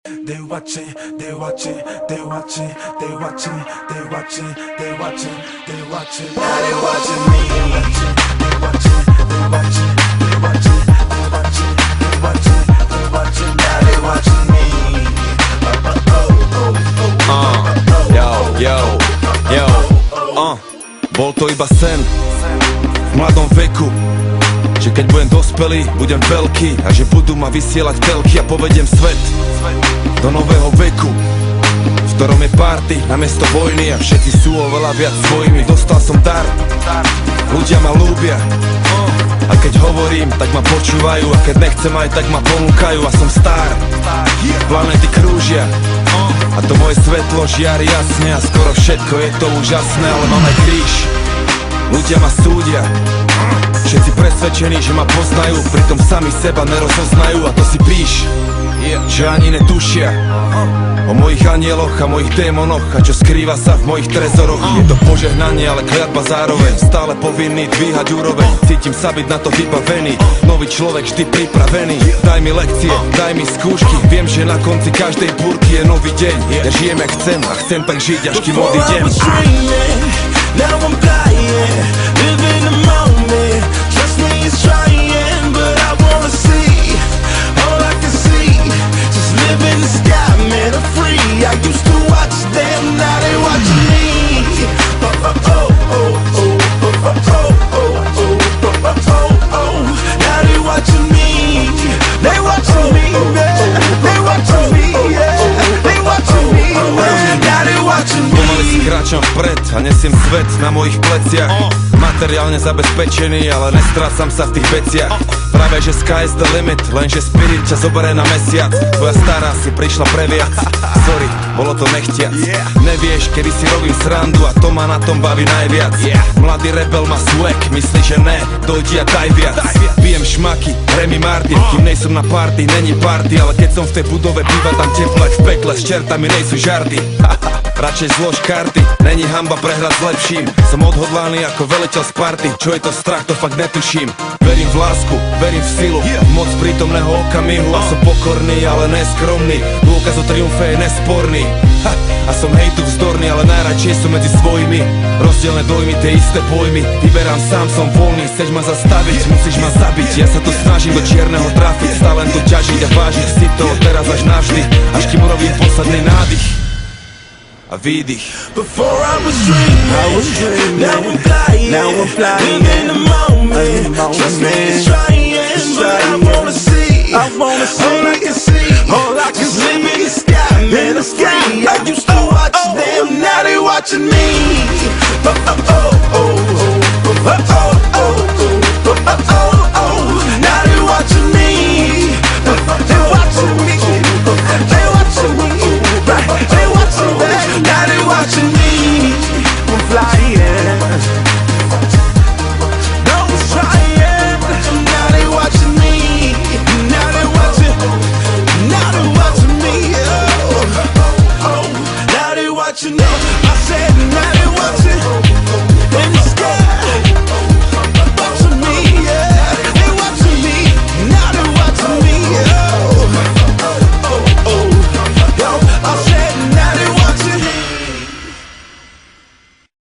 They watching, they watching, they watching, they watching, they watching, they watching, they watching. Now they watching me. They watching, they watching, they watching, they watching, they watching, they watching. Now they watching me. Bol to iba sen v mladom veku, že keď budem dospelý, budem veľký a že budú ma vysielať telky a povediem svet do nového veku, v ktorom je party namiesto vojny a všetci sú oveľa viac svojimi. Dostal som dar, ľudia ma ľúbia a keď hovorím, tak ma počúvajú a keď nechcem aj, tak ma ponúkajú a som star. Planety krúžia a to moje svetlo žiari jasne a skoro všetko je to úžasné, ale mám aj kríž. Ľudia ma súdia, všetci presvedčení, že ma poznajú, pritom sami seba nerozoznajú a to si píš, že ani netušia o mojich anieloch a mojich démonoch a čo skrýva sa v mojich trezoroch. Je to požehnanie, ale kliatba zároveň, stále povinný dvíhať úroveň. Cítim sa byť na to vybavený, nový človek vždy pripravený. Daj mi lekcie, daj mi skúšky, viem, že na konci každej búrky je nový deň. Ja žijem jak chcem a chcem tak žiť, až kým odídem. Now I'm flying, living the moment. Trust me, it's trying, but I wanna see all I can see. Just live in the sky, man, I'm free. I used to watch them, now they watching me. Oh, oh, oh, oh, oh, oh, oh, oh, oh, oh, oh, oh. Now they watching me. They watching me, man. They watching me, yeah. They watching me, man. Now they watching me. Pomaly si kráčam vpred a nesiem svet na mojich pleciach. Materiálne zabezpečený, ale nestrácam sa v tých veciach. Práve že sky is the limit, lenže spirit ťa zoberie na mesiac. Tvoja stará si prišla previac. Sorry, bolo to nechtiac. Nevieš, kedy si robím srandu a to ma na tom baví najviac. Mladý rebel má swag, myslí, že ne, dojdi a daj viac. Pijem šmaky, Remy Martin, kým nejsom na party, není party, ale keď som v tej budove, býva tam teplo jak v pekle, s čertami nejsú žarty. Radšej zlož karty, není hanba prehrať s lepším. Som odhodlaný ako veliteľ Sparty, čo je to strach, to fakt netuším. Verím v lásku, verím v silu, moc prítomného okamihu. A som pokorný, ale neskromný, dôkaz o triumfe je nesporný. A som hejtu vzdorný, ale najradšej som medzi svojimi. Rozdielne dojmy, tie isté pojmy, vyberám sám, som voľný. Chceš ma zastaviť, musíš ma zabiť. Ja sa tu snažím do čierneho trafiť, stále to ťažiť a vážiť si to teraz až navždy, až kým urobím posledný nádych a výdych. Before I was dreaming, now I'm flying, live in the moment. Trust me, it's trying, but I wanna see all I can see, all I can see.